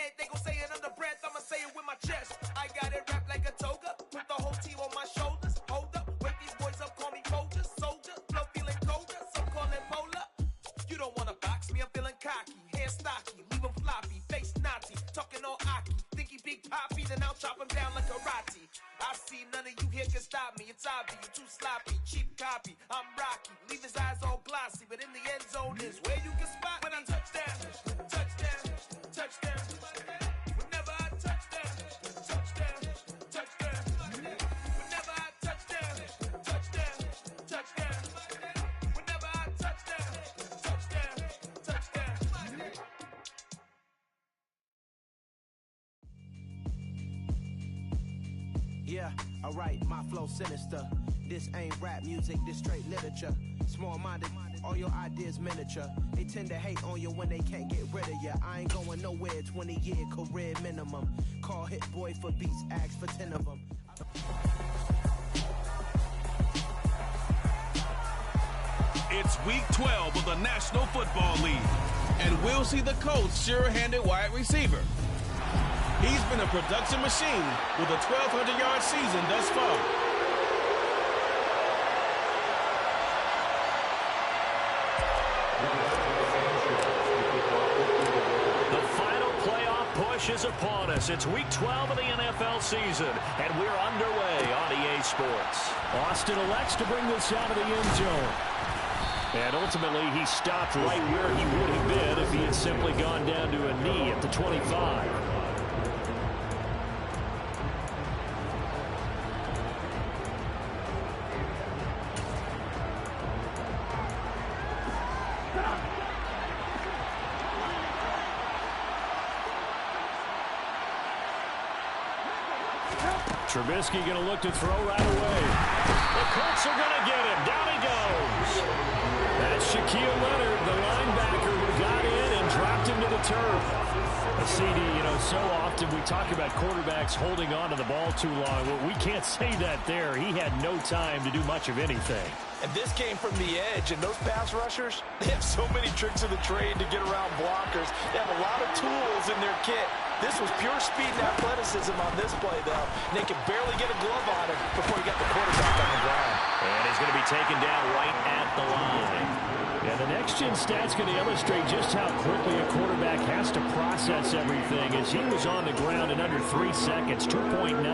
head, they gon' say it under breath, I'ma say it with my chest. I got it wrapped like a toga, put the whole team on my shoulders. Hold up, wake these boys up, call me Folgers. Soldier, flow feeling colder, some call it polar. You don't wanna box me, I'm feeling cocky. Hair stocky, leave him floppy, face naughty, talking all aki. Think he big poppy, then I'll chop him down like karate. I see none of you here can stop me, it's obvious, you too sloppy, cheap copy. I'm Rocky, leave his eyes all glossy, but in the end zone is where you can spot when I touchdown, touchdown, touchdown. Whenever I touchdown, touchdown, touchdown. Whenever I touchdown, touchdown, touchdown. Whenever I touchdown, touchdown, touchdown. Yeah, alright, my flow sinister. This ain't rap music, this straight literature. Small-minded, all your ideas miniature. They tend to hate on you when they can't get rid of you. I ain't going nowhere, 20-year career minimum. Call Hit Boy for beats, ask for 10 of them. It's week 12 of the National Football League, and we'll see the Colts' sure-handed wide receiver. He's been a production machine with a 1,200-yard season thus far. The final playoff push is upon us. It's week 12 of the NFL season, and we're underway on EA Sports. Austin elects to bring this out of the end zone. And ultimately, he stopped right where he would have been if he had simply gone down to a knee at the 25. Trubisky going to look to throw right away. The Colts are going to get him. Down he goes. That's Shaquille Leonard, the linebacker who got in and dropped him to the turf. CD, so often we talk about quarterbacks holding on to the ball too long. Well, we can't say that there. He had no time to do much of anything. And this came from the edge, and those pass rushers, they have so many tricks of the trade to get around blockers. They have a lot of tools in their kit. This was pure speed and athleticism on this play, though. And they could barely get a glove on him before he got the quarterback on the ground. And he's going to be taken down right at the line. And the next-gen stat's going to illustrate just how quickly a quarterback has to process everything, as he was on the ground in under 3 seconds, 2.9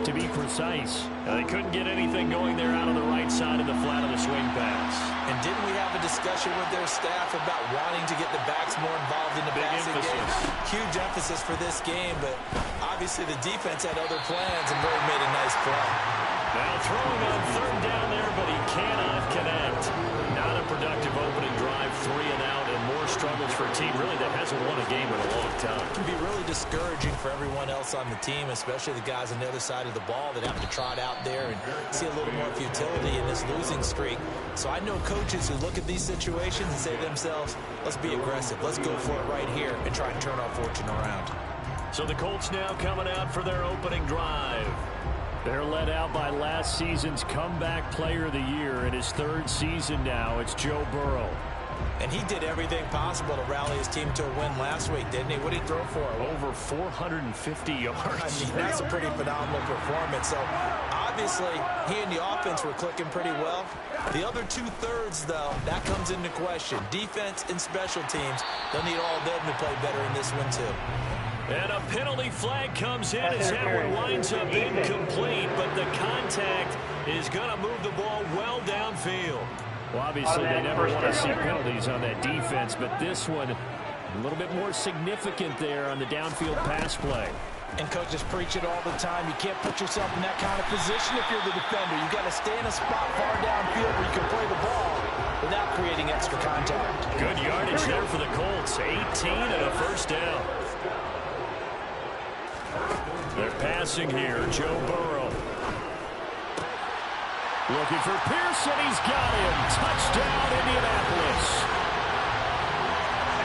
to be precise. They couldn't get anything going there out on the right side of the flat of the swing pass. And didn't we have a discussion with their staff about wanting to get the backs more involved in the passing game? Huge emphasis for this game, but obviously the defense had other plans and really made a nice play. Now throwing on third down there, but he cannot connect. Not a productive opening drive, 3 and out, and more struggles for a team really that hasn't won a game in a long time. It can be really discouraging for everyone else on the team, especially the guys on the other side of the ball that have to trot out there and see a little more futility in this losing streak. So I know coaches who look at these situations and say to themselves, let's be aggressive, let's go for it right here and try and turn our fortune around. So the Colts now coming out for their opening drive. They're led out by last season's comeback player of the year. In his 3rd season now, it's Joe Burrow. And he did everything possible to rally his team to a win last week, didn't he? What did he throw for? Over 450 yards. I mean, that's a pretty phenomenal performance. So, obviously, he and the offense were clicking pretty well. The other 2/3, though, that comes into question. Defense and special teams, they'll need all of them to play better in this one, too. And a penalty flag comes in as that one winds up incomplete, but the contact is going to move the ball well downfield. Well, obviously, they never want to see penalties on that defense, but this one a little bit more significant there on the downfield pass play. And coaches preach it all the time. You can't put yourself in that kind of position if you're the defender. You got to stay in a spot far downfield where you can play the ball without creating extra contact. Good yardage there for the Colts. 18 and a first down. They're passing here. Joe Burrow. Looking for Pearson. He's got him. Touchdown, Indianapolis.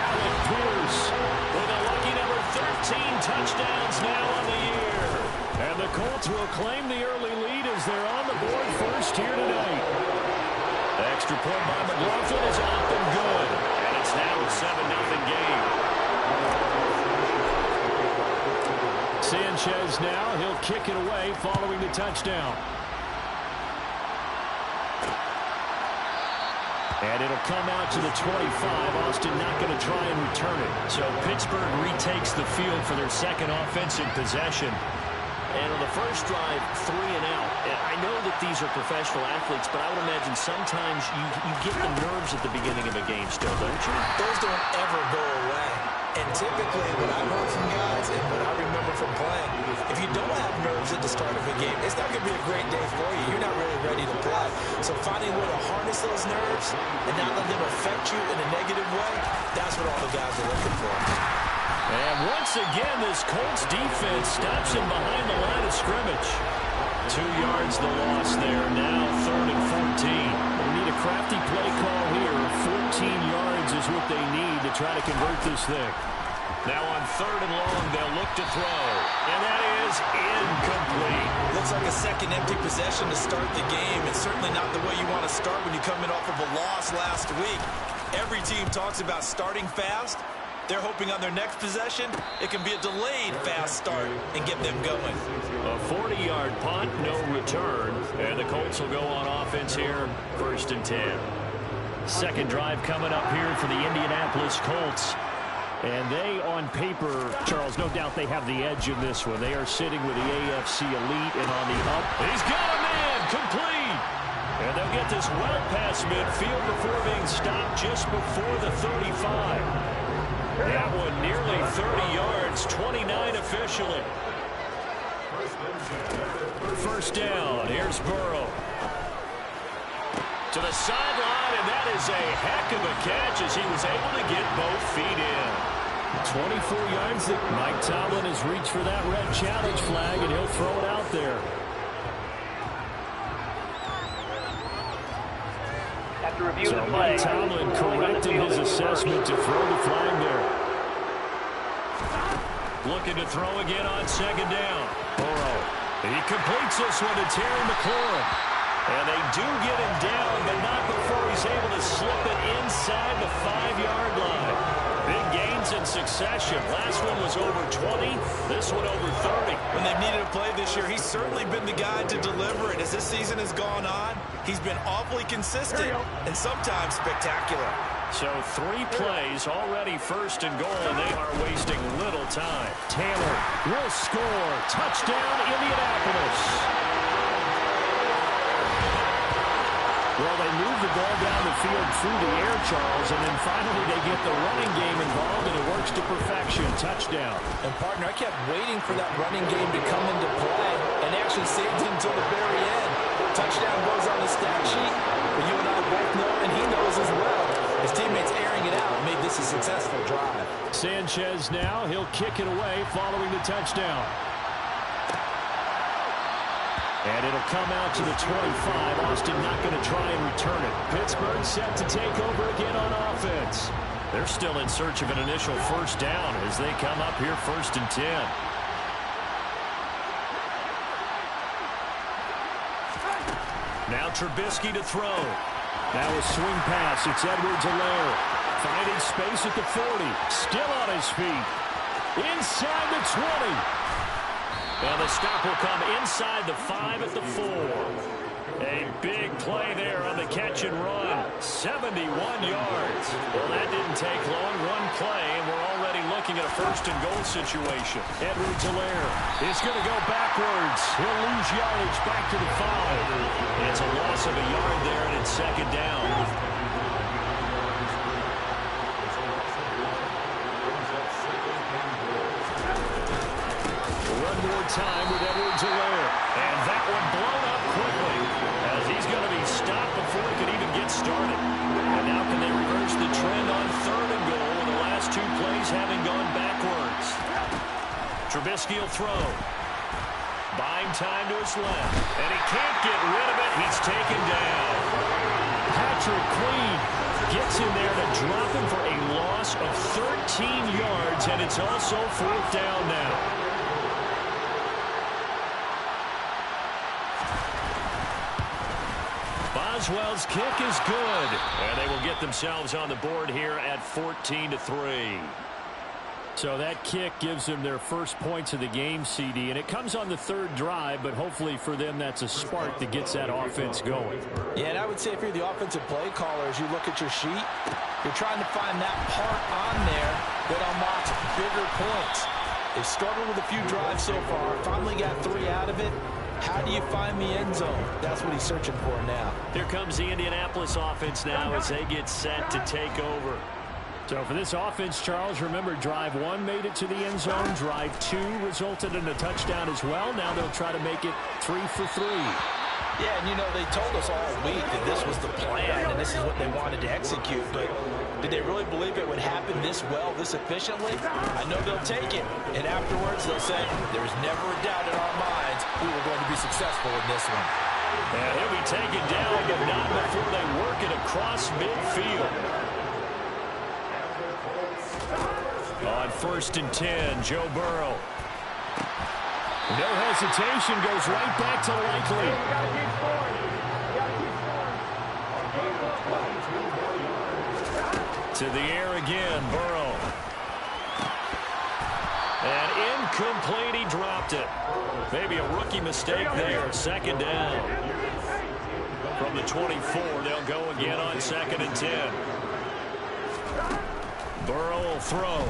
Alec Pierce with a lucky number 13 touchdowns now on the year. And the Colts will claim the early lead as they're on the board first here tonight. The extra point by McLaughlin is up and good. And it's now a 7-0 game. Sanchez now. He'll kick it away following the touchdown. And it'll come out to the 25. Austin not going to try and return it. So Pittsburgh retakes the field for their second offensive possession. And on the first drive, 3 and out. I know that these are professional athletes, but I would imagine sometimes you get the nerves at the beginning of a game still, don't you? Those don't ever go away. And typically, what I've heard from guys and what I remember from playing, if you don't have nerves at the start of a game, it's not going to be a great day for you. You're not really ready to play. So finding a way to harness those nerves and not let them affect you in a negative way, that's what all the guys are looking for. And once again, this Colts defense stops him behind the line of scrimmage. 2 yards the loss there. Now 3rd and 14. They need a crafty play call here. 14 yards is what they need to try to convert this thing. Now on 3rd and long, they'll look to throw. And that is incomplete. Looks like a second empty possession to start the game. It's certainly not the way you want to start when you're coming off of a loss last week. Every team talks about starting fast. They're hoping on their next possession, it can be a delayed fast start and get them going. A 40-yard punt, no return. And the Colts will go on offense here, 1st and 10. Second drive coming up here for the Indianapolis Colts. And they, on paper, Charles, no doubt they have the edge in this one. They are sitting with the AFC elite and on the up. He's got a man, complete. And they'll get this well past midfield before being stopped just before the 35. That one nearly 30 yards, 29 officially. First down, here's Burrow. To the sideline, and that is a heck of a catch as he was able to get both feet in. 24 yards that Mike Tomlin has reached for that red challenge flag, and he'll throw it out there. So Mike Tomlin correcting his assessment to throw the flag there. Looking to throw again on 2nd down. Burrow. He completes this one to Terry McLaurin. And they do get him down, but not before he's able to slip it inside the 5-yard line. Big gains in succession. Last one was over 20. This one over 30. When they've needed a play this year, he's certainly been the guy to deliver it. As this season has gone on, he's been awfully consistent and sometimes spectacular. So 3 plays, already 1st and goal, and they are wasting little time. Taylor will score. Touchdown, Indianapolis. Well, they move the ball down the field through the air, Charles, and then finally they get the running game involved, and it works to perfection. Touchdown. And, partner, I kept waiting for that running game to come into play and actually saved him till the very end. Touchdown goes on the stat sheet, but you and I both know, and he knows as well, his teammates airing it out made this a successful drive. Sanchez now. He'll kick it away following the touchdown. And it'll come out to the 25. Austin not going to try and return it. Pittsburgh set to take over again on offense. They're still in search of an initial 1st down as they come up here 1st and 10. Now Trubisky to throw. Now a swing pass. It's Edwards-Helaire. Finding space at the 40. Still on his feet. Inside the 20. And the stop will come inside the 5 at the 4. A big play there on the catch and run. 71 yards. Well, that didn't take long. One play, and we're already looking at a 1st and goal situation. Edwards-Helaire is going to go backwards. He'll lose yardage back to the 5. It's a loss of a yard there, and it's 2nd down. More time with Edwards-Helaire. And that one blown up quickly as he's going to be stopped before he can even get started. And now can they reverse the trend on 3rd and goal with the last 2 plays having gone backwards. Trubisky will throw. Buying time to his left. And he can't get rid of it. He's taken down. Patrick Queen gets in there to drop him for a loss of 13 yards. And it's also 4th down now. Boswell's kick is good. And they will get themselves on the board here at 14-3. So that kick gives them their first points of the game, CD, and it comes on the third drive, but hopefully for them that's a spark that gets that offense going. Yeah, and I would say if you're the offensive play caller, as you look at your sheet, you're trying to find that part on there that unlocks bigger points. They've struggled with a few drives so far, finally got 3 out of it. How do you find the end zone? That's what he's searching for now. Here comes the Indianapolis offense now as they get set to take over. So for this offense, Charles, remember drive 1 made it to the end zone. Drive 2 resulted in a touchdown as well. Now they'll try to make it 3 for 3. Yeah, and you know, they told us all week that this was the plan and this is what they wanted to execute, but did they really believe it would happen this well, this efficiently? I know they'll take it, and afterwards they'll say, there's never a doubt in our minds we were going to be successful in this one. And he'll be taken down, but not before they work it across midfield. On 1st and 10, Joe Burrow. No hesitation, goes right back to Likely. To the air again, Burrow. And incomplete, he dropped it. Maybe a rookie mistake there, 2nd down. From the 24, they'll go again on 2nd and 10. Burrow will throw.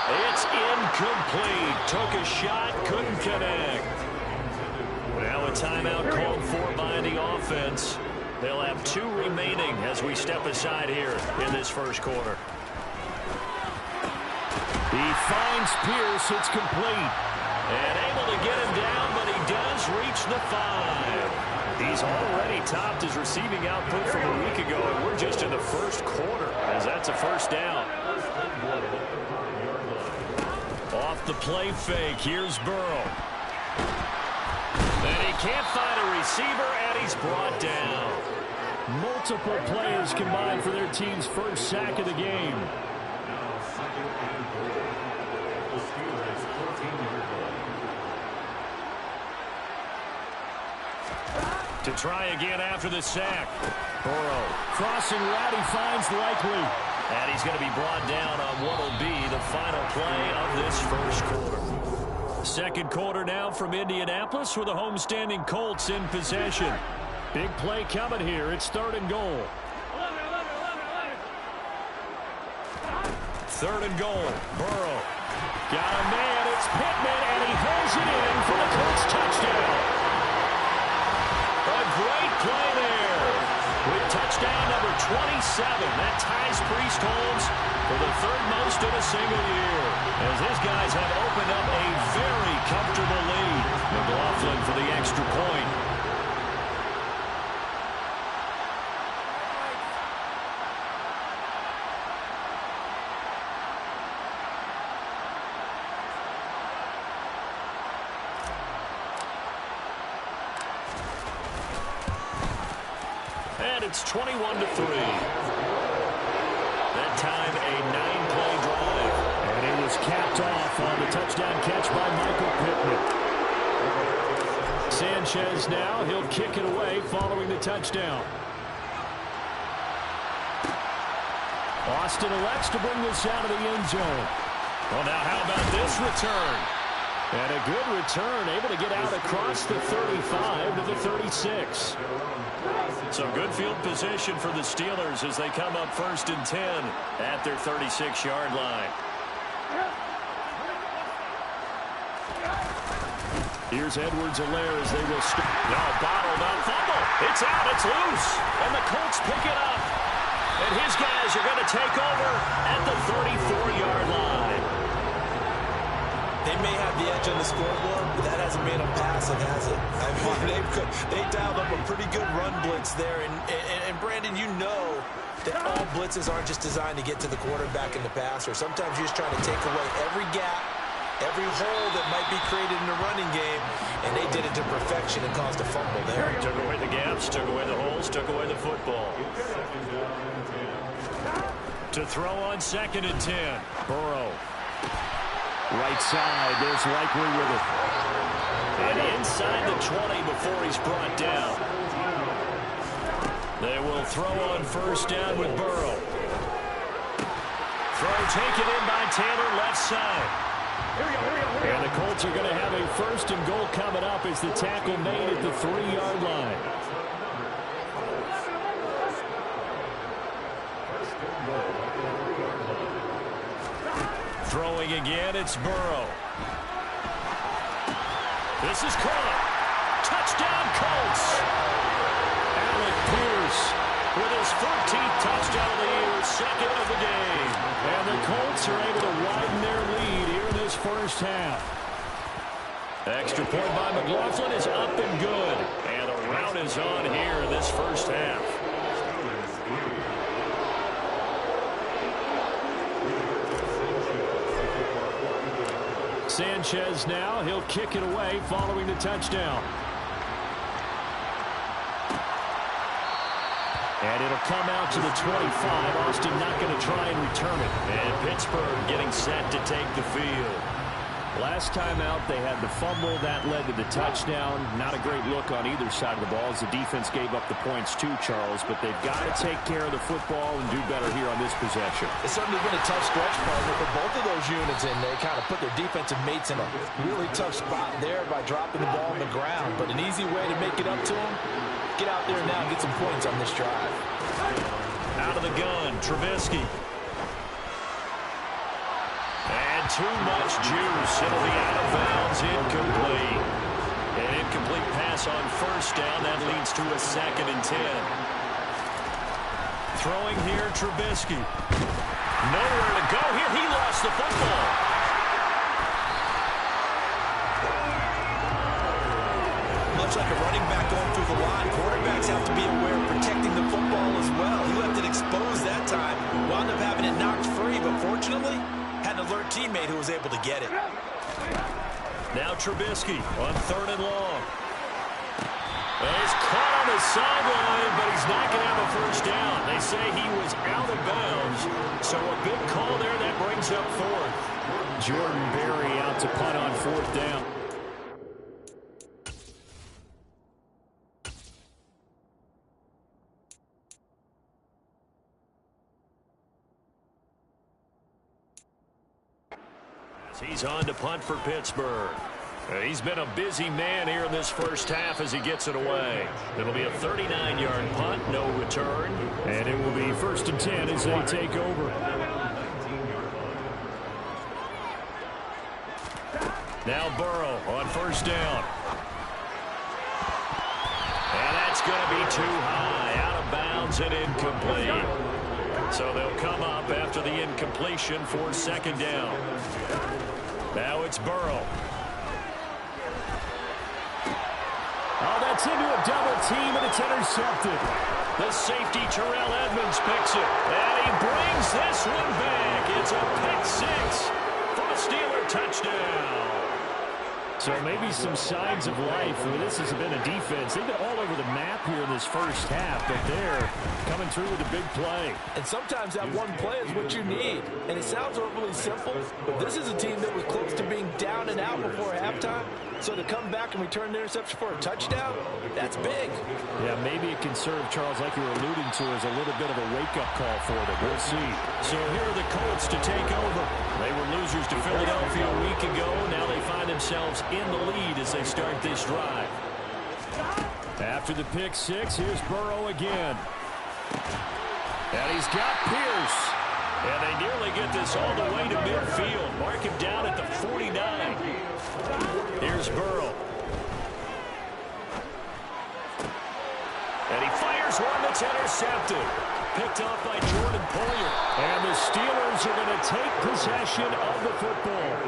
It's incomplete. Took a shot, couldn't connect. Now a timeout called for by the offense. They'll have 2 remaining as we step aside here in this first quarter. He finds Pierce. It's complete. And able to get him down, but he does reach the 5. He's already topped his receiving output from a week ago, and we're just in the first quarter as that's a 1st down. Off the play fake, here's Burrow. And he can't find a receiver, and he's brought down. Multiple players combined for their team's first sack of the game. To try again after the sack. Burrow crossing route, he finds Likely. And he's going to be brought down on what will be the final play of this first quarter. 2nd quarter now from Indianapolis with the homestanding Colts in possession. Big play coming here. It's 3rd and goal. 3rd and goal. Burrow. Got a man. It's Pittman, and he holds it in for the Colts touchdown. A great play there. With touchdown number 27, that ties Priest Holmes for the 3rd most in a single year. As his guys have opened up a very comfortable lead. McLaughlin for the extra point. And it's 21-3. That time a 9-play drive. And it was capped off on the touchdown catch by Michael Pittman. Sanchez now, he'll kick it away following the touchdown. Austin elects to bring this out of the end zone. Well, now how about this return? And a good return, able to get out across the 35 to the 36. So good field position for the Steelers as they come up 1st and 10 at their 36-yard line. Here's Edwards-Helaire as they will start. No, bottled up. Fumble. It's out. It's loose. And the Colts pick it up. And his guys are going to take over at the 34-yard line. They may have the edge on the scoreboard, but that hasn't made them passive, has it? I mean, they dialed up a pretty good run blitz there. And Brandon, you know that all blitzes aren't just designed to get to the quarterback in the passer. Sometimes you're just trying to take away every gap, every hole that might be created in the running game, and they did it to perfection and caused a fumble there. Took away the gaps, took away the holes, took away the football. To throw on 2nd and 10. Burrow. Right side, there's Likely with it. And inside the 20 before he's brought down. They will throw on 1st down with Burrow. Throw taken in by Taylor, left side. And the Colts are going to have a 1st and goal coming up as the tackle made at the 3-yard line. Throwing again, it's Burrow. This is caught. Touchdown, Colts. Alec Pierce with his 14th touchdown of the year, 2nd of the game. And the Colts are able to widen their lead here in this first half. Extra point by McLaughlin is up and good. And the rout is on here in this first half. Sanchez now, he'll kick it away following the touchdown. And it'll come out to the 25. Austin not going to try and return it. And Pittsburgh getting set to take the field. Last time out, they had the fumble. That led to the touchdown. Not a great look on either side of the ball as the defense gave up the points too, Charles. But they've got to take care of the football and do better here on this possession. It's certainly been a tough stretch, partner, for both of those units, and they kind of put their defensive mates in a really tough spot there by dropping the ball on the ground. But an easy way to make it up to them, get out there now and get some points on this drive. Out of the gun, Trubisky. And too much juice. It'll be out of bounds, incomplete. An incomplete pass on 1st down. That leads to a 2nd and 10. Throwing here, Trubisky. Nowhere to go here. He lost the football. Much like a running back going through the line, quarterbacks have to be aware of protecting the football as well. He left it exposed that time. Wound up having it knocked free, but fortunately, had an alert teammate who was able to get it. Now Trubisky on 3rd and long. He's caught on the sideline, but he's not going to have a 1st down. They say he was out of bounds, so a big call there that brings up 4th. Jordan Berry out to punt on 4th down. He's on to punt for Pittsburgh. He's been a busy man here in this first half as he gets it away. It'll be a 39-yard punt, no return. And it will be 1st and 10 as they take over. Now Burrow on 1st down. And that's going to be too high, out of bounds and incomplete. So they'll come up after the incompletion for 2nd down. Now it's Burrow. Oh, that's into a double team, and it's intercepted. The safety, Terrell Edmonds, picks it. And he brings this one back. It's a pick-6 for a Steeler touchdown. So maybe some signs of life. I mean, this has been a defense. They've been all over the map here in this first half, but they're coming through with a big play. And sometimes that one play is what you need. And it sounds overly simple, but this is a team that was close to being down and out before halftime. So to come back and return the interception for a touchdown, that's big. Yeah, maybe it can serve, Charles, like you were alluding to, as a little bit of a wake-up call for them. We'll see. So here are the Colts to take over. They were losers to Philadelphia a week ago. Now they find themselves in the lead as they start this drive. After the pick-6, here's Burrow again. And he's got Pierce. And they nearly get this all the way to midfield. Mark him down at the 49. Here's Burrow. And he fires one that's intercepted. Picked off by Jordan Poyer. And the Steelers are going to take possession of the football.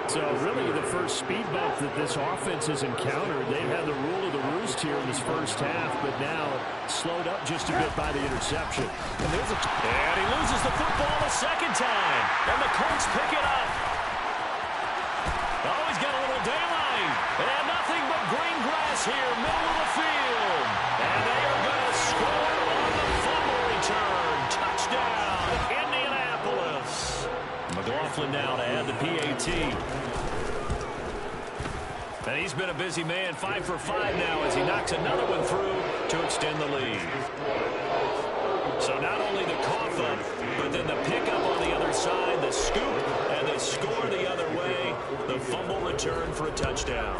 So really the first speed bump that this offense has encountered. They've had the rule of the roost here in this first half, but now slowed up just a bit by the interception. And he loses the football a 2nd time. And the Colts pick it up. Oh, he's got a little daylight. And nothing but green grass here, middle of the field. And they are going to score on the fumble return. Touchdown, Indianapolis. McLaughlin now to add the PAT. And he's been a busy man, 5 for 5 now as he knocks another one through to extend the lead. So not only the cough up, but then the pickup on the other side, the scoop, and the score the other way. The fumble return for a touchdown.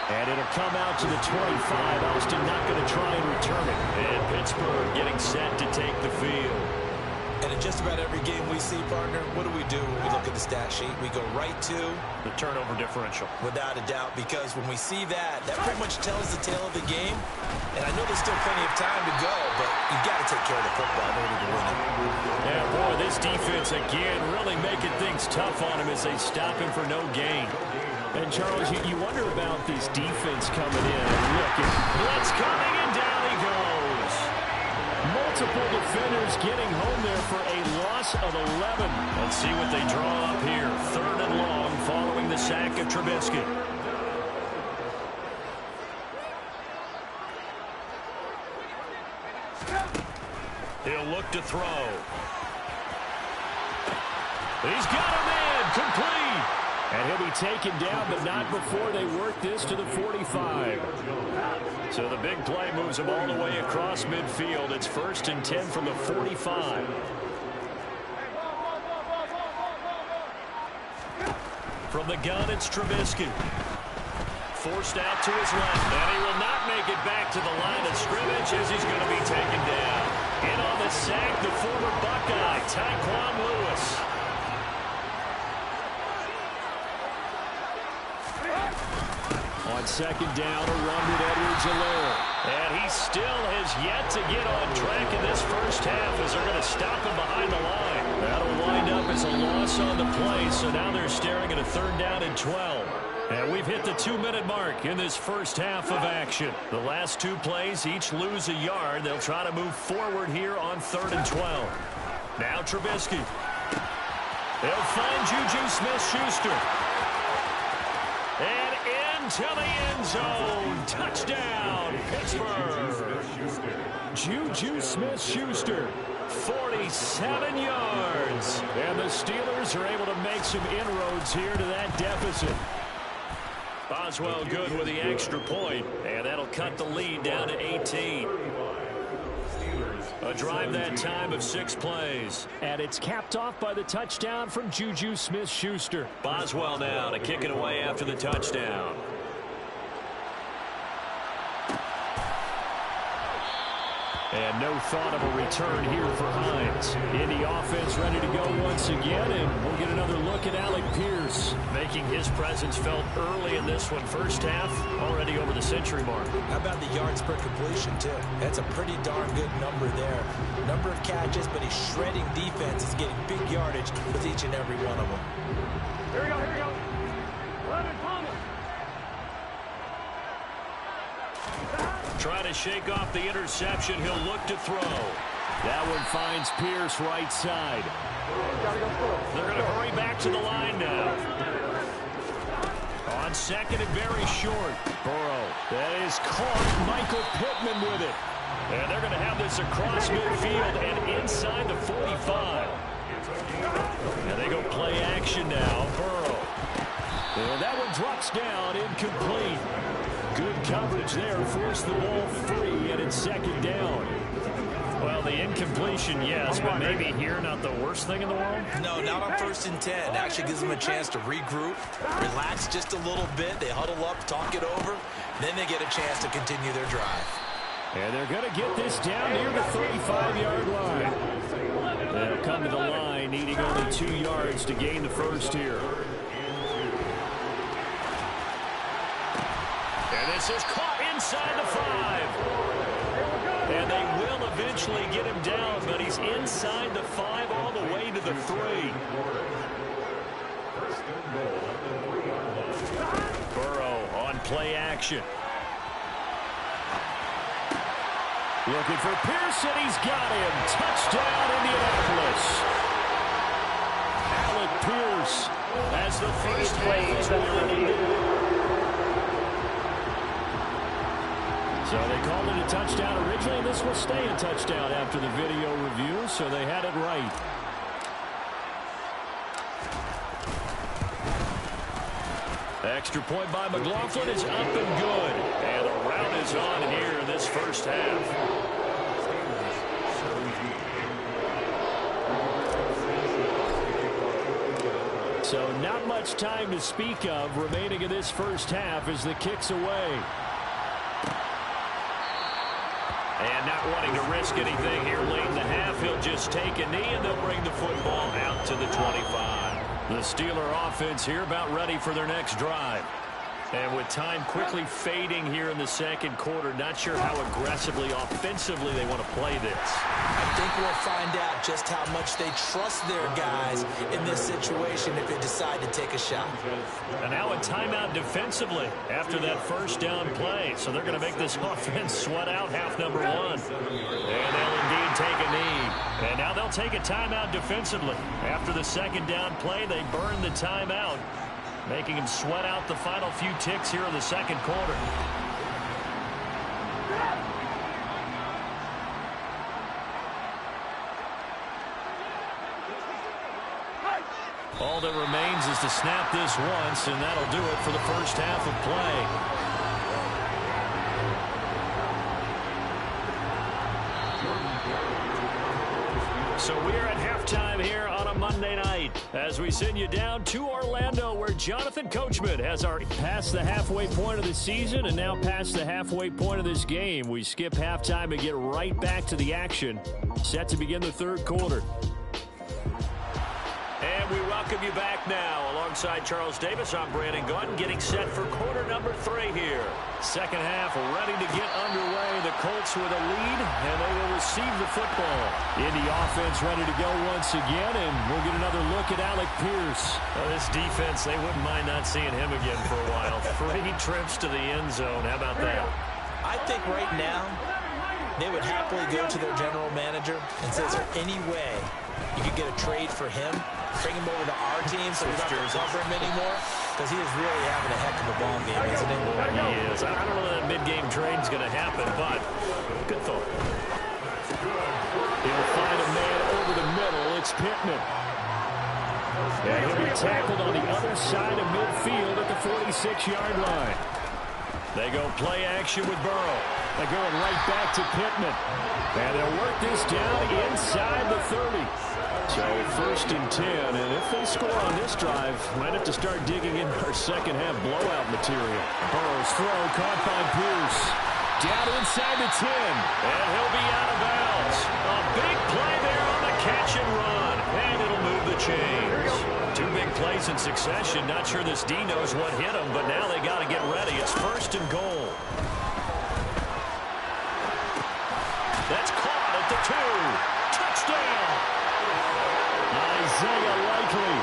And it'll come out to the 25. Austin not going to try and return it. And Pittsburgh getting set to take the field. And in just about every game we see, partner, what do we do when we look at the stat sheet? We go right to the turnover differential. Without a doubt, because when we see that, that pretty much tells the tale of the game. And I know there's still plenty of time to go, but you've got to take care of the football in order to win it. Yeah, boy, this defense, again, really making things tough on him as they stop him for no gain. And, Charles, you wonder about this defense coming in. Look, blitz coming, and down he goes. Multiple defenders getting home there for a loss of 11. Let's see what they draw up here. 3rd and long following the sack of Trubisky. He'll look to throw. He's got him in. Complete. And he'll be taken down, but not before they work this to the 45. So the big play moves him all the way across midfield. It's 1st and 10 from the 45. From the gun, it's Trubisky. Forced out to his left, and he will not make it back to the line of scrimmage as he's going to be taken down. In on the sack, the former Buckeye, Tyquan Lewis. On 2nd down, a run with Edwards-Helaire. And he still has yet to get on track in this first half as they're going to stop him behind the line. That'll wind up as a loss on the play, so now they're staring at a 3rd down and 12. And we've hit the 2-minute mark in this first half of action. The last 2 plays each lose a yard. They'll try to move forward here on 3rd and 12. Now Trubisky. They'll find Juju Smith-Schuster. And into the end zone. Touchdown, Pittsburgh. Juju Smith-Schuster. 47 yards. And the Steelers are able to make some inroads here to that deficit. Boswell good with the extra point, and that'll cut the lead down to 18. A drive that time of 6 plays. And it's capped off by the touchdown from Juju Smith-Schuster. Boswell now to kick it away after the touchdown. And no thought of a return here for Hines. Indy offense ready to go once again, and we'll get another look at Alec Pierce. Making his presence felt early in this one. First half, already over the century mark. How about the yards per completion, too? That's a pretty darn good number there. Number of catches, but he's shredding defense. He's getting big yardage with each and every one of them. Here we go, here we go. Thomas. Trying to shake off the interception. He'll look to throw. That one finds Pierce right side. They're going to hurry back to the line now. On 2nd and very short. Burrow. That is caught. Michael Pittman with it. And they're going to have this across midfield and inside the 45. And they go play action now. Burrow. And that one drops down, incomplete. Good coverage there, forced the ball free, and it's 2nd down. Well, the incompletion, yes, but maybe here not the worst thing in the world? No, not on 1st and 10. Actually gives them a chance to regroup, relax just a little bit. They huddle up, talk it over, then they get a chance to continue their drive. And they're going to get this down near the 35-yard line. They'll come to the line, needing only 2 yards to gain the first here. And this is caught inside the 5. And they will eventually get him down, but he's inside the 5 all the way to the 3. Burrow on play action. Looking for Pearson. He's got him. Touchdown, Indianapolis. Alec Pierce has the first half win. So they called it a touchdown originally. This will stay a touchdown after the video review, so they had it right. Extra point by McLaughlin is up and good. And the round is on here in this first half. So not much time to speak of remaining in this first half as the kick's away. And not wanting to risk anything here late in the half, he'll just take a knee and they'll bring the football out to the 25. The Steeler offense here about ready for their next drive. And with time quickly fading here in the second quarter, not sure how aggressively, offensively they want to play this. I think we'll find out just how much they trust their guys in this situation if they decide to take a shot. And now a timeout defensively after that first down play. So they're going to make this offense sweat out half number one. And they'll indeed take a knee. And now they'll take a timeout defensively. After the second down play, they burn the timeout, making him sweat out the final few ticks here in the second quarter. All that remains is to snap this once, and that'll do it for the first half of play. So we're at halftime here on a Monday night as we send you down to Orlando, where Jonathan Coachman has already passed the halfway point of the season and now past the halfway point of this game. We skip halftime and get right back to the action. Set to begin the third quarter. And we welcome you back now. Alongside Charles Davis, I'm Brandon Gaudin, getting set for quarter number 3 here. Second half ready to get underway. The Colts with a lead, and they will receive the football. Indy offense ready to go once again, and we'll get another look at Alec Pierce. This defense, they wouldn't mind not seeing him again for a while. 3 trips to the end zone. How about that? I think right now they would happily go to their general manager and say, is there any way you could get a trade for him? Bring him over to our team so we don't have to cover him anymore, because he is really having a heck of a ball game, isn't he? He is. I don't know that mid-game trade's going to happen, but good thought. He'll find a man over the middle. It's Pittman. And he'll be tackled on the other side of midfield at the 46-yard line. They go play action with Burrow. They're going right back to Pittman. And they'll work this down inside the 30. So first and 10, and if they score on this drive, might have to start digging in our second half blowout material. Burrow's throw caught by Pierce. Down inside the 10. And he'll be out of bounds. A big play there on the catch and run. And it'll move the chains. 2 big plays in succession. Not sure this D knows what hit him, but now they got to get ready. It's first and goal. That's caught at the 2. Touchdown. Isaiah Likely.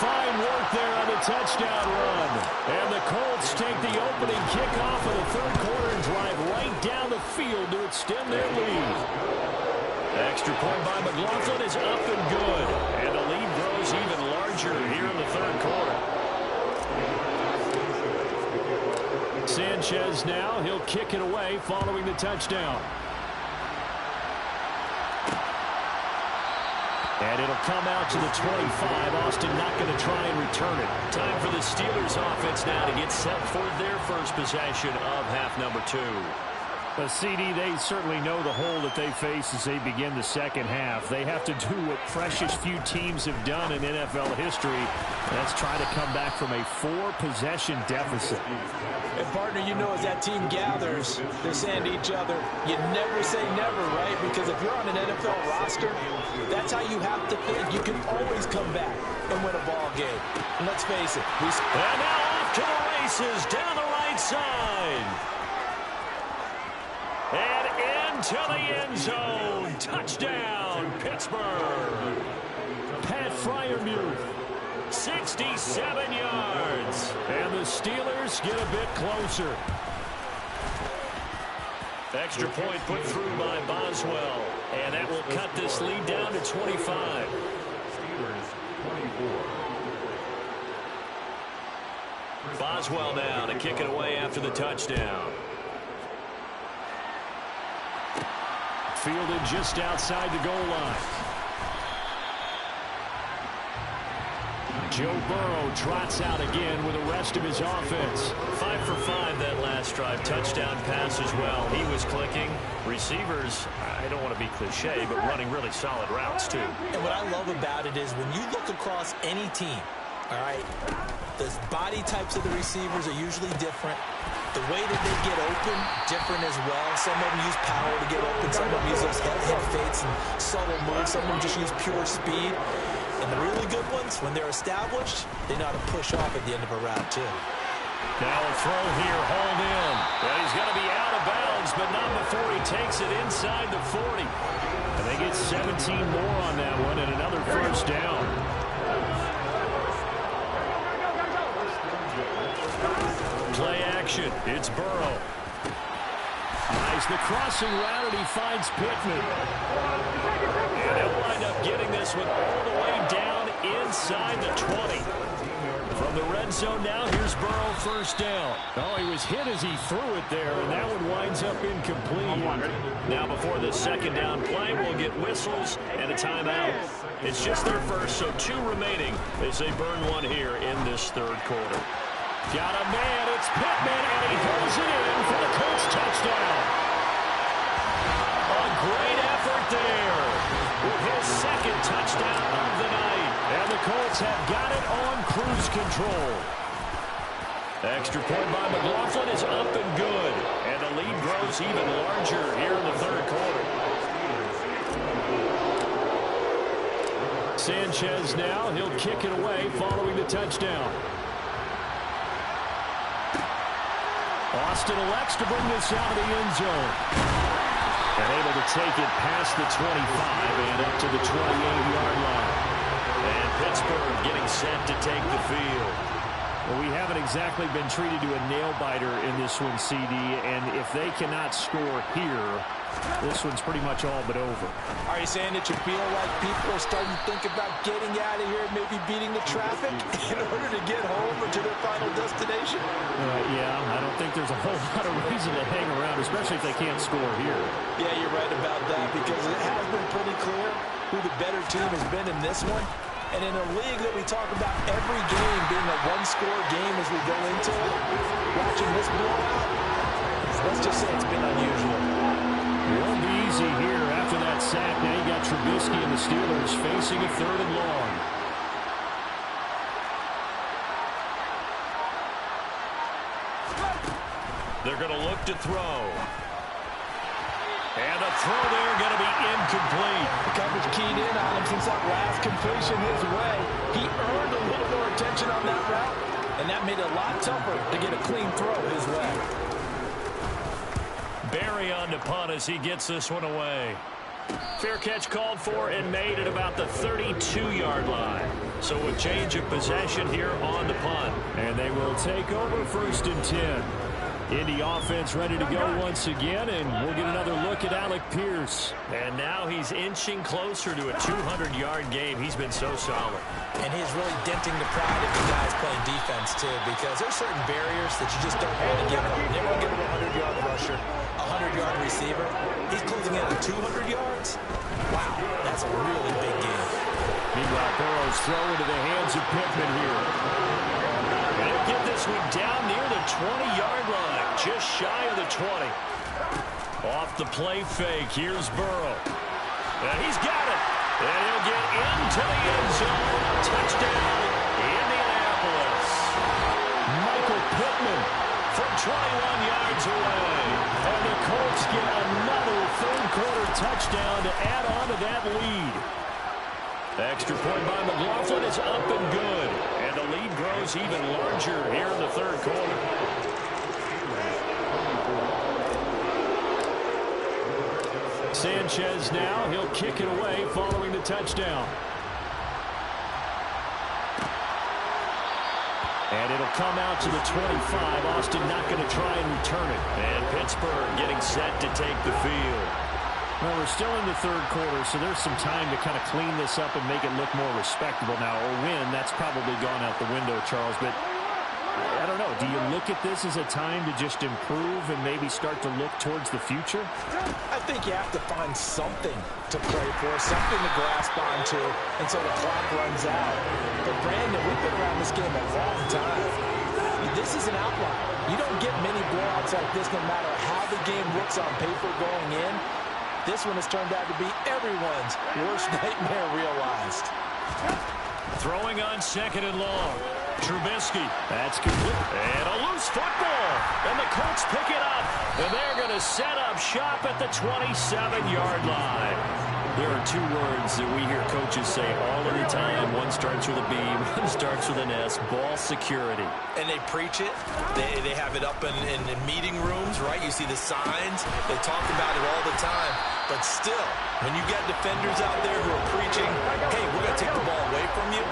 Fine work there on the touchdown run. And the Colts take the opening kickoff of the third quarter and drive right down the field to extend their lead. Extra point by McLaughlin is up and good. And the lead grows even larger here in the third quarter. Sanchez now. He'll kick it away following the touchdown. And it'll come out to the 25. Austin not going to try and return it. Time for the Steelers offense now to get set for their first possession of half number 2. But CD, they certainly know the hole that they face as they begin the second half. They have to do what precious few teams have done in NFL history. That's try to come back from a 4-possession deficit. And partner, you know, as that team gathers, they're saying to each other, you never say never, right? Because if you're on an NFL roster, that's how you have to think. You can always come back and win a ball game. And let's face it. And now off to the races down the right side. And into the end zone. Touchdown, Pittsburgh. Pat Freiermuth. 67 yards. And the Steelers get a bit closer. Extra point put through by Boswell. And that will cut this lead down to 25. Boswell now to kick it away after the touchdown. Fielded just outside the goal line. Joe Burrow trots out again with the rest of his offense. 5 for 5 that last drive. Touchdown pass as well. He was clicking. Receivers, I don't want to be cliche, but running really solid routes too. And what I love about it is when you look across any team, All right, the body types of the receivers are usually different. The way that they get open, different as well. Some of them use power to get open. Some of them use those head fakes and subtle moves. Some of them just use pure speed. And the really good ones, when they're established, they know how to push off at the end of a route, too. Now a throw here, hauled in. And he's going to be out of bounds, but not before he takes it inside the 40. And they get 17 more on that one and another first down. Play action. It's Burrow. Nice. The crossing route, and he finds Pittman. And he'll wind up getting this one all the way down inside the 20. From the red zone now, here's Burrow, first down. Oh, he was hit as he threw it there, and that one winds up incomplete. Now before the second down play, we'll get whistles and a timeout. It's just their first, so 2 remaining as they burn one here in this third quarter. Got a man, it's Pittman, and he goes it in for the Colts touchdown. A great effort there with his second touchdown of the night. And the Colts have got it on cruise control. Extra point by McLaughlin is up and good. And the lead grows even larger here in the third quarter. Sanchez now, he'll kick it away following the touchdown. Austin elects to bring this out of the end zone. And able to take it past the 25 and up to the 28-yard line. And Pittsburgh getting set to take the field. Well, we haven't exactly been treated to a nail-biter in this one, CD. And if they cannot score here, this one's pretty much all but over. Are you saying that you feel like people are starting to think about getting out of here, maybe beating the traffic in order to get home or to their final destination? Yeah, I don't think there's a whole lot of reason to hang around, especially if they can't score here. Yeah, you're right about that, because it has been pretty clear who the better team has been in this one. And in a league that we talk about every game being a one-score game as we go into it, watching this blowout, let's just say it's been unusual. It won't be easy here after that sack. Now you got Trubisky and the Steelers facing a third and long. They're going to look to throw. And a throw there going to be incomplete. The coverage keyed in on him since that last completion his way. He earned a little more attention on that route, and that made it a lot tougher to get a clean throw his way. Barry on to punt as he gets this one away. Fair catch called for and made at about the 32-yard line. So a change of possession here on the punt. And they will take over first and 10. Indy offense ready to go once again, and we'll get another look at Alec Pierce. And now he's inching closer to a 200-yard game. He's been so solid. And he's really denting the pride of the guys playing defense, too, because there's certain barriers that you just don't want to give him. You never give him a 100-yard rusher, a 100-yard receiver. He's closing in on 200 yards. Wow, that's a really big game. Meanwhile, Burrow's throw into the hands of Pittman here. And he'll get this one down near the 20-yard line, just shy of the 20. Off the play fake, here's Burrow. And he's got it. And he'll get into the end zone. Touchdown, Indianapolis. Michael Pittman from 21 yards away. And the Colts get another third-quarter touchdown to add on to that lead. Extra point by McLaughlin is up and good. And the lead grows even larger here in the third quarter. Sanchez now, he'll kick it away following the touchdown. And it'll come out to the 25. Austin not going to try and return it. And Pittsburgh getting set to take the field. Well, we're still in the third quarter, so there's some time to kind of clean this up and make it look more respectable now. Or win, that's probably gone out the window, Charles. But I don't know. Do you look at this as a time to just improve and maybe start to look towards the future? I think you have to find something to play for, something to grasp onto until the clock runs out. But Brandon, we've been around this game a long time. This is an outlier. You don't get many blowouts like this no matter how the game looks on paper going in. This one has turned out to be everyone's worst nightmare realized. Throwing on 2nd and long. Trubisky. That's complete. And a loose football. And the Colts pick it up. And they're going to set up shop at the 27-yard line. There are two words that we hear coaches say all of the time. One starts with a B, one starts with an S. Ball security. And they preach it. They have it up in meeting rooms, right? You see the signs. They talk about it all the time. But still, when you got defenders out there who are preaching, hey, we're going to take the ball away from you,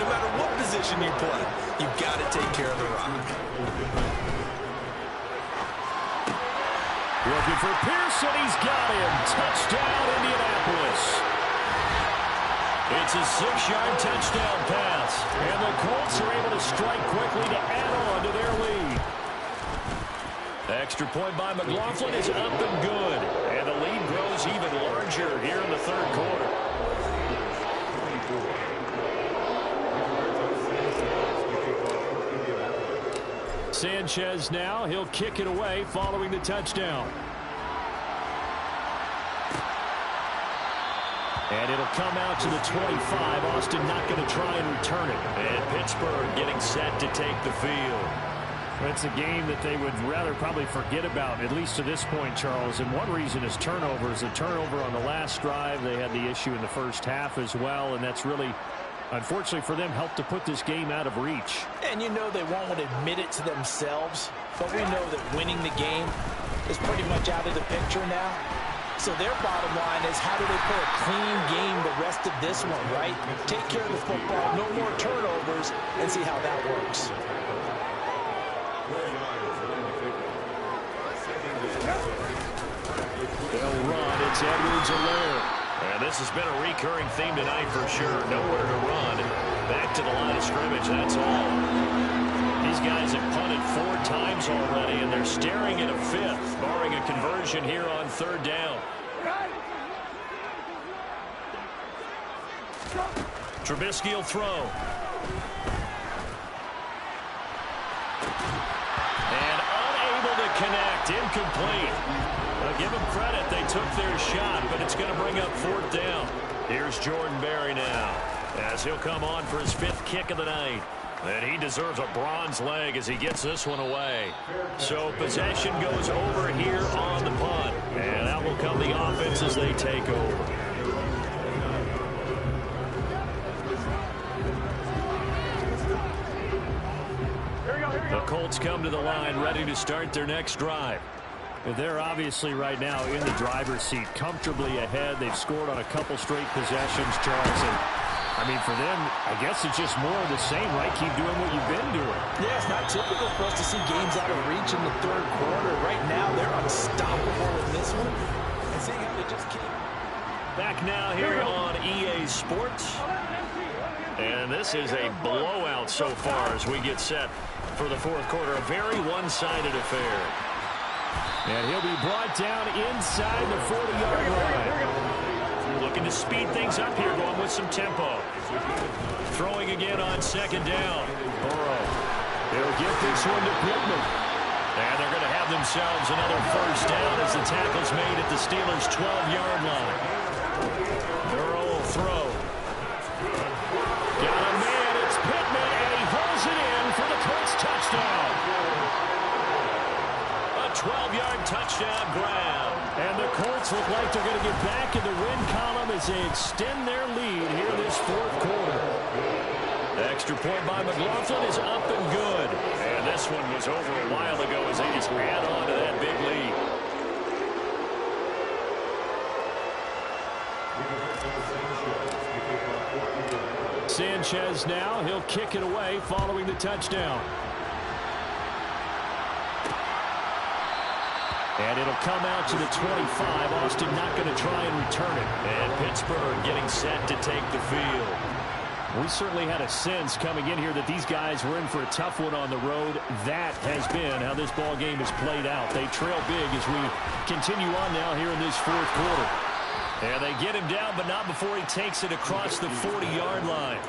no matter what position you play, you've got to take care of the rock. Looking for Pearson. He's got him. Touchdown, Indianapolis. It's a 6-yard touchdown pass. And the Colts are able to strike quickly to add on to their lead. Extra point by McLaughlin is up and good. And the lead grows even larger here in the third quarter. Sanchez now. He'll kick it away following the touchdown. And it'll come out to the 25. Austin not going to try and return it. And Pittsburgh getting set to take the field. It's a game that they would rather probably forget about, at least to this point, Charles. And one reason is turnovers. A turnover on the last drive. They had the issue in the first half as well. And that's really, unfortunately for them, helped to put this game out of reach. And you know they won't want to admit it to themselves. But we know that winning the game is pretty much out of the picture now. So their bottom line is, how do they play a clean game the rest of this one, right? Take care of the football, no more turnovers, and see how that works. They'll run. It's Edwards-Helaire. And this has been a recurring theme tonight for sure. Nowhere to run. Back to the line of scrimmage. That's all. These guys have punted 4 times already, and they're staring at a 5th, barring a conversion here on 3rd down. Trubisky will throw. And unable to connect. Incomplete. I'll give them credit. They took their shot, but it's going to bring up 4th down. Here's Jordan Berry now, as he'll come on for his 5th kick of the night. And he deserves a bronze leg as he gets this one away. So possession goes over here on the punt. And out will come the offense as they take over. The Colts come to the line ready to start their next drive. They're obviously right now in the driver's seat, comfortably ahead. They've scored on a couple straight possessions, Charles. And I mean, for them, I guess it's just more of the same, right? Keep doing what you've been doing. Yeah, it's not typical for us to see games out of reach in the 3rd quarter. Right now, they're unstoppable in this one. And seeing how they just keep... Back now here on EA Sports. And this is a blowout so far as we get set for the 4th quarter. A very one-sided affair. And he'll be brought down inside the 40-yard line. Looking to speed things up here, going with some tempo. Throwing again on 2nd down. Burrow. They'll get this one to Pittman. And they're going to have themselves another 1st down as the tackle's made at the Steelers' 12-yard line. Burrow will throw. Got a man, it's Pittman, and he holds it in for the Colts touchdown. A 12-yard touchdown grab. And the Colts look like they're going to get back in the win column as they extend their lead here this 4th quarter. Extra point by McLaughlin is up and good. And this one was over a while ago as they just add on to that big lead. Sanchez now. He'll kick it away following the touchdown. And it'll come out to the 25. Austin not going to try and return it. And Pittsburgh getting set to take the field. We certainly had a sense coming in here that these guys were in for a tough one on the road. That has been how this ball game has played out. They trail big as we continue on now here in this 4th quarter. And they get him down, but not before he takes it across the 40-yard line.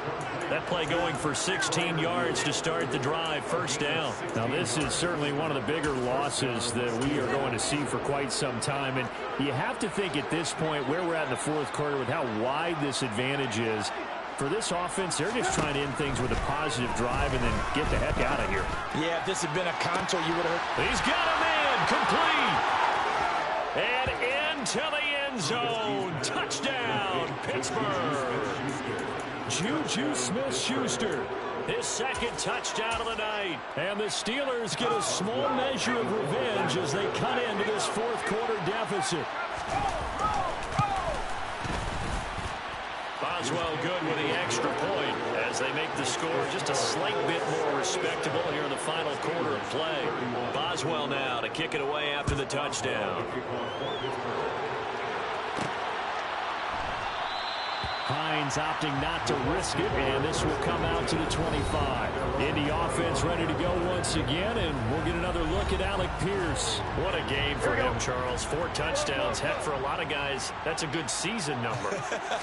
That play going for 16 yards to start the drive. 1st down. Now, this is certainly one of the bigger losses that we are going to see for quite some time. And you have to think at this point, where we're at in the 4th quarter with how wide this advantage is, For this offense, they're just trying to end things with a positive drive and then get the heck out of here. Yeah, if this had been a Concho, you would have heard. He's got a man, complete. And into the end zone. Touchdown, Pittsburgh. Juju Smith-Schuster, his second touchdown of the night. And the Steelers get a small measure of revenge as they cut into this fourth quarter deficit. Boswell good with the extra point as they make the score just a slight bit more respectable here in the final quarter of play. Boswell now to kick it away after the touchdown. Hines opting not to risk it, and this will come out to the 25. Indy offense ready to go once again, and we'll get another look at Alec Pierce. What a game for him, Charles. 4 touchdowns. Heck, for a lot of guys, that's a good season number.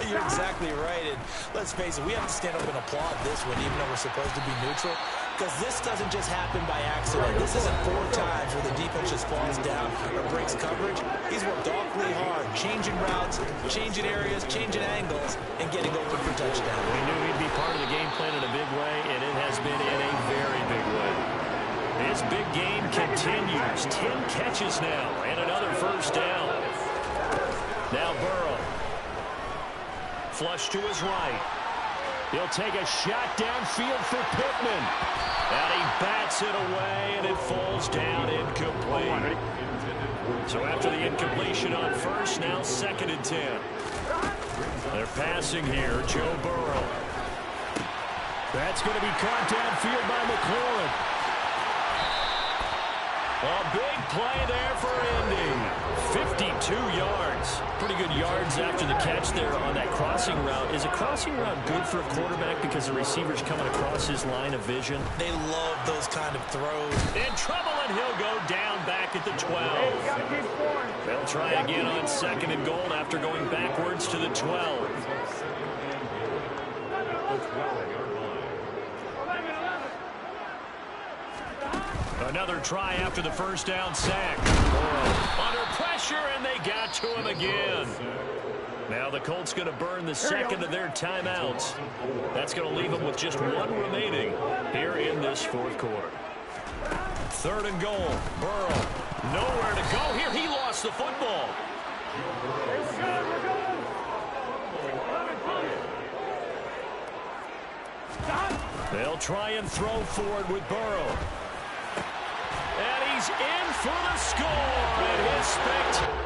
You're exactly right. And let's face it, we have to stand up and applaud this one, even though we're supposed to be neutral. Because this doesn't just happen by accident. This isn't 4 times where the defense just falls down or breaks coverage. He's worked awfully hard, changing routes, changing areas, changing angles, and getting open for touchdown. We knew he'd be part of the game plan in a big way, and it has been in a very big way. His big game continues. 10 catches now, and another first down. Now Burrow. Flush to his right. He'll take a shot downfield for Pittman. And he bats it away, and it falls down incomplete. So after the incompletion on first, now 2nd and 10. They're passing here, Joe Burrow. That's going to be caught downfield by McLaurin. A big play there for Indy. 52 yards. Pretty good yards after the catch there on that crossing route. Is a crossing route good for a quarterback because the receiver's coming across his line of vision? They love those kind of throws. In trouble, and he'll go down back at the 12. They'll try again on 2nd and goal after going backwards to the 12. Another try after the first down sack. Under pressure, and they got to him again. Now the Colts going to burn the 2nd of their timeouts. That's going to leave them with just 1 remaining here in this 4th quarter. 3rd and goal. Burrow. Nowhere to go here. He lost the football. They'll try and throw forward with Burrow. And he's in for the score. And his spectacular.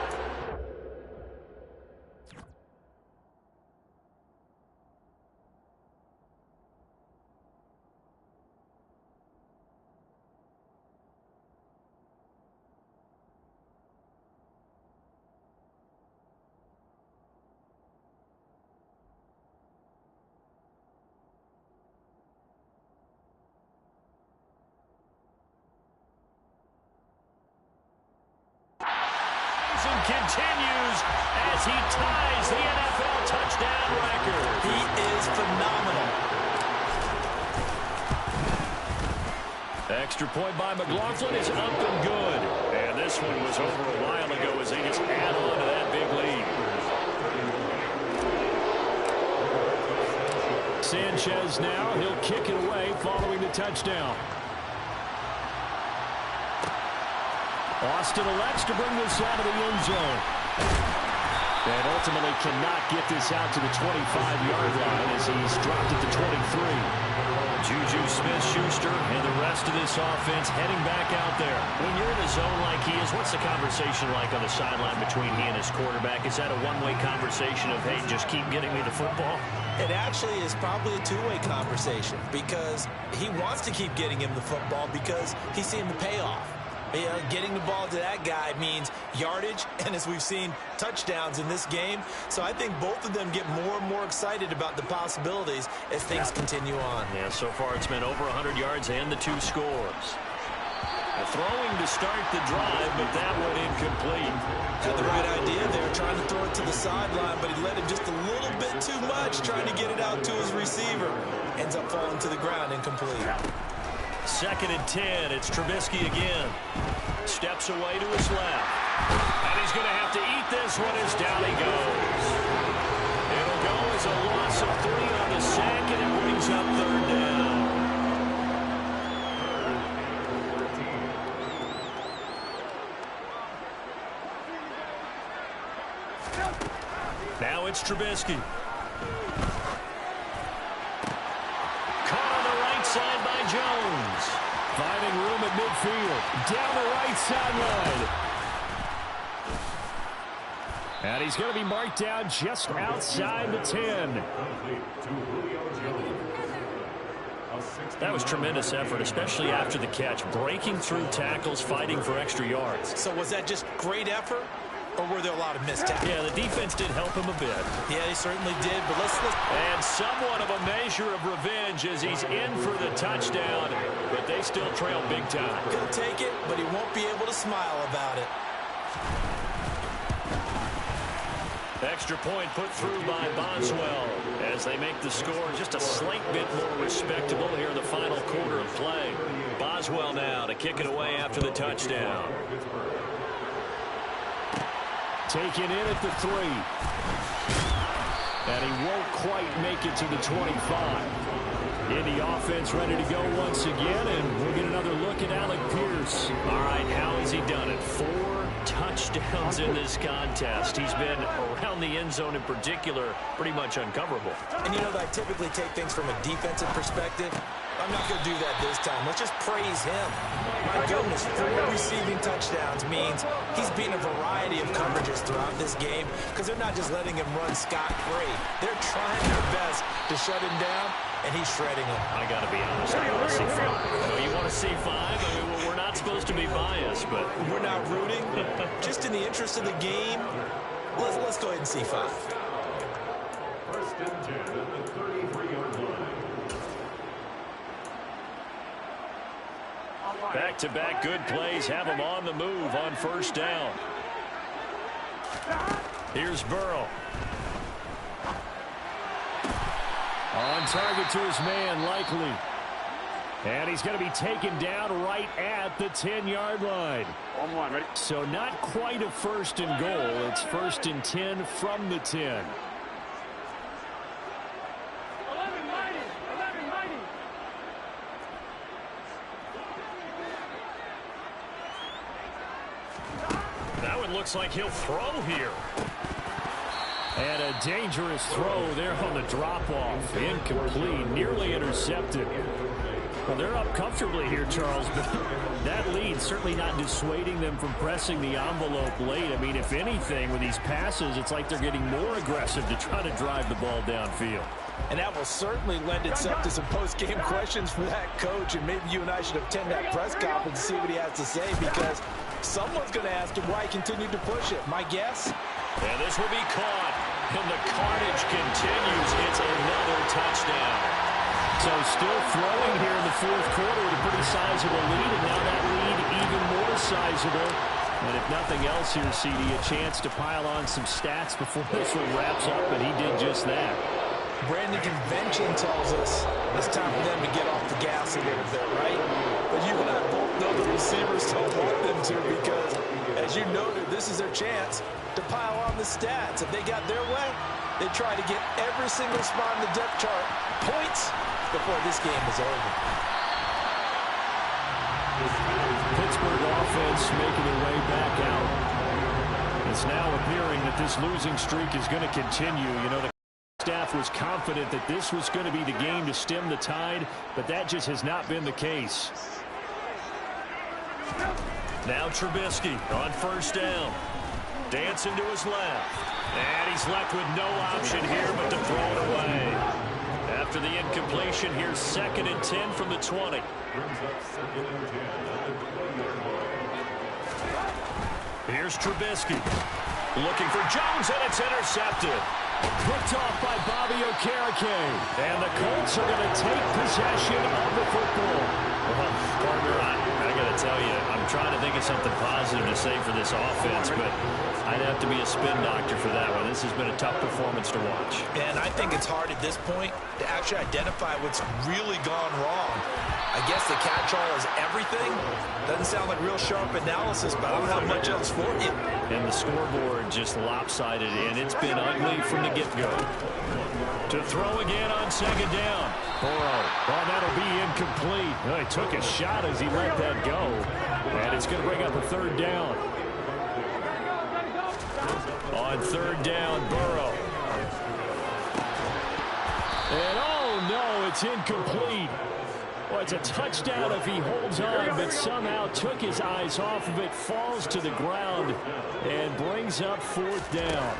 Continues as he ties the NFL touchdown record. He is phenomenal. Extra point by McLaughlin is up and good. And this one was over a while ago as they just add on to that big lead. Sanchez now, he'll kick it away following the touchdown. Austin elects to bring this out of the end zone. And ultimately cannot get this out to the 25-yard line as he's dropped at the 23. Juju Smith-Schuster and the rest of this offense heading back out there. When you're in a zone like he is, what's the conversation like on the sideline between he and his quarterback? Is that a one-way conversation of, hey, just keep getting me the football? It actually is probably a two-way conversation because he wants to keep getting him the football because he's seeing the payoff. You know, getting the ball to that guy means yardage, and as we've seen, touchdowns in this game. So I think both of them get more and more excited about the possibilities as things continue on. Yeah, so far it's been over 100 yards and the 2 scores. Throwing to start the drive, but that one incomplete. Had the right idea there, trying to throw it to the sideline, but he let it just a little bit too much, trying to get it out to his receiver. Ends up falling to the ground, incomplete. 2nd and 10. It's Trubisky again. Steps away to his left. And he's going to have to eat this one as down he goes. It'll go as a loss of 3 on the it's Trubisky. Caught on the right side by Jones. Finding room at midfield. Down the right sideline. And he's going to be marked down just outside the 10. That was tremendous effort, especially after the catch. Breaking through tackles, fighting for extra yards. So was that just great effort, or were there a lot of missed tackles? Yeah, the defense did help him a bit. Yeah, they certainly did, but let's... And somewhat of a measure of revenge as he's in for the touchdown, but they still trail big time. He'll take it, but he won't be able to smile about it. Extra point put through by Boswell as they make the score just a slight bit more respectable here in the final quarter of play. Boswell now to kick it away after the touchdown. Taken in at the 3. And he won't quite make it to the 25. In the offense, ready to go once again, and we'll get another look at Alec Pierce. All right, how has he done it? 4 touchdowns in this contest. He's been around the end zone in particular, pretty much uncoverable. And you know that I typically take things from a defensive perspective. I'm not going to do that this time. Let's just praise him. My goodness, 4 receiving touchdowns means he's beaten a variety of coverages throughout this game because they're not just letting him run scot-free. They're trying their best to shut him down, and he's shredding them. I got to be honest, I want to see 5. Oh, you want to see 5? I mean, we're not supposed to be biased, but... We're not rooting. Just in the interest of the game, let's go ahead and see 5. First and 10 at the 33-yard line. Back-to-back good plays have him on the move on first down. Here's Burrow. On target to his man, Likely. And he's going to be taken down right at the 10-yard line. So not quite a first and goal. It's first and 10 from the 10. That one looks like he'll throw here. And a dangerous throw there on the drop-off. Incomplete, nearly intercepted. Well, they're up comfortably here, Charles, but that lead certainly not dissuading them from pressing the envelope late. I mean, if anything, with these passes, it's like they're getting more aggressive to try to drive the ball downfield. And that will certainly lend itself to some post-game questions for that coach, and maybe you and I should attend that press conference and see what he has to say, because someone's going to ask him why he continued to push it. My guess? And this will be caught, and the carnage continues. It's another touchdown. So still throwing here in the fourth quarter with a pretty sizable lead, and now that lead even more sizable. And if nothing else here, CD, a chance to pile on some stats before this one wraps up, and he did just that. Brandon, convention tells us it's time for them to get off the gas a little bit, right? But you and I both know the receivers don't want them to, because, as you noted, this is their chance to pile on the stats. If they got their way, they try to get every single spot in the depth chart points before this game is over. Pittsburgh offense making their way back out. It's now appearing that this losing streak is going to continue. You know, the staff was confident that this was going to be the game to stem the tide, but that just has not been the case. Now Trubisky on first down. Dancing to his left. And he's left with no option here but to throw it away. After the incompletion, here's 2nd and 10 from the 20. Here's Trubisky. Looking for Jones, and it's intercepted. Picked off by Bobby Okereke. And the Colts are going to take possession of the football. Well, partner, I got to tell you, I'm trying to think of something positive to say for this offense, but I'd have to be a spin doctor for that one. This has been a tough performance to watch. And I think it's hard at this point to actually identify what's really gone wrong. I guess the catch-all is everything. Doesn't sound like real sharp analysis, but I don't have much else for you. And the scoreboard just lopsided, and it's been ugly from the get-go. To throw again on 2nd down. Burrow. Oh, that'll be incomplete. Well, he took a shot as he let that go. And it's going to bring up a 3rd down. On 3rd down, Burrow. And oh no, it's incomplete. Well, it's a touchdown if he holds on, but somehow took his eyes off of it, falls to the ground, and brings up 4th down.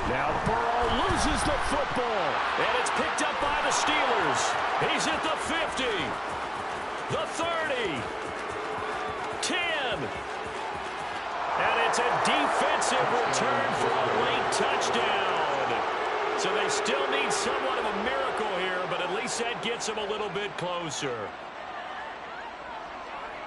Now Burrow loses the football, and it's picked up by the Steelers. He's at the 50, the 30, 10. And it's a defensive return for a late touchdown. So they still need somewhat of a miracle here, but at least that gets them a little bit closer.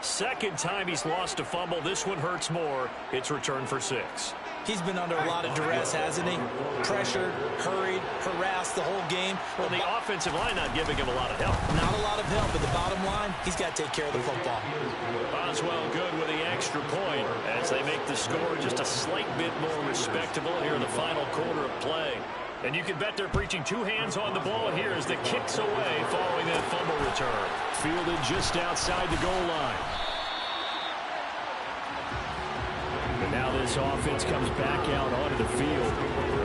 Second time he's lost a fumble. This one hurts more. It's returned for 6. He's been under a lot of duress, hasn't he? Pressured, hurried, harassed the whole game. Well, the offensive line not giving him a lot of help. Not a lot of help, but the bottom line, he's got to take care of the football. Boswell good with the extra point as they make the score just a slight bit more respectable here in the final quarter of play. And you can bet they're preaching 2 hands on the ball here as the kick's away following that fumble return. Fielded just outside the goal line. And now this offense comes back out onto the field.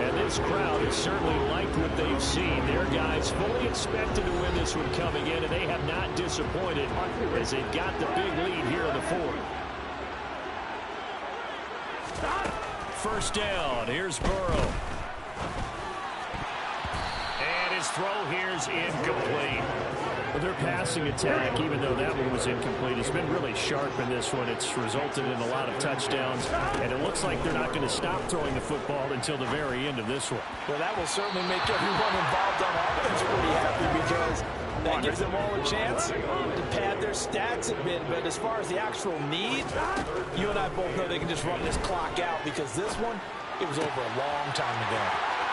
And this crowd has certainly liked what they've seen. Their guys fully expected to win this one coming in, and they have not disappointed as they got the big lead here in the 4th. First down. Here's Burrow. And his throw here's incomplete. Well, their passing attack, even though that one was incomplete, has been really sharp in this one. It's resulted in a lot of touchdowns, and it looks like they're not going to stop throwing the football until the very end of this one. Well, that will certainly make everyone involved on offense pretty happy because that gives them all a chance to pad their stats a bit. But as far as the actual need, you and I both know they can just run this clock out because this one, it was over a long time ago.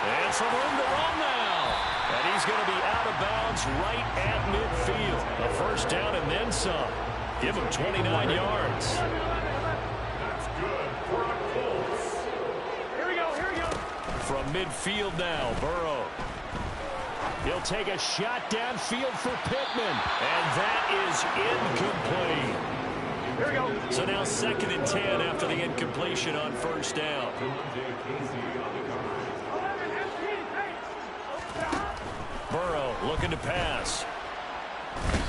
And some room to run now. And he's going to be out of bounds right at midfield. A first down and then some. Give him 29 yards. That's good for a Colts. Here we go. From midfield now, Burrow. He'll take a shot downfield for Pittman. And that is incomplete. Here we go. So now 2nd and 10 after the incompletion on first down. Burrow looking to pass.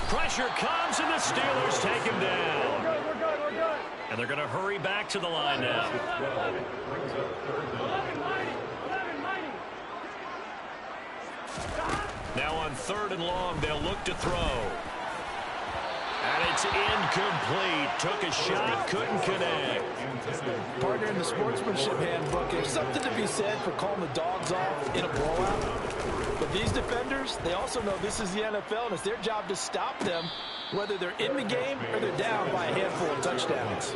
Pressure comes, and the Steelers take him down. We're good. And they're going to hurry back to the line now. 11 mighty. Now on 3rd and long, they'll look to throw. And it's incomplete. Took a shot, couldn't connect. Partner, in the sportsmanship handbook, there's something to be said for calling the dogs off in a blowout. But these defenders, they also know this is the NFL, and it's their job to stop them, whether they're in the game or they're down by a handful of touchdowns.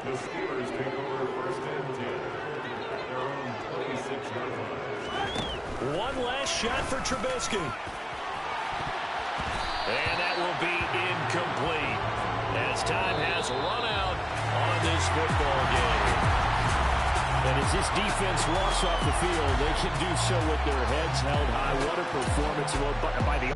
The Steelers take over 1st and 10 at their own 26-yard line. One last shot for Trubisky. And that will be incomplete as time has run out on this football game. And as this defense walks off the field, they can do so with their heads held high. What a performance by the...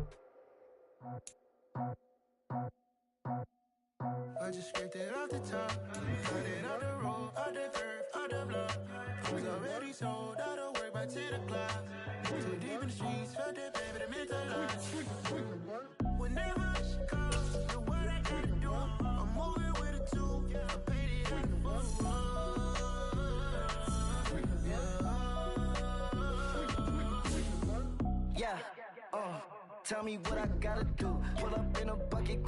I just scraped it off the top, put it on the road, on the curve, on the block. Was already sold, out of work by 10 o'clock. Too deep in the streets, felt that baby, the mental loss. When they rush, cause the what I gotta do, I'm moving with a 2, I paid it at the full. Yeah, tell me what I gotta do. Pull up in a bucket.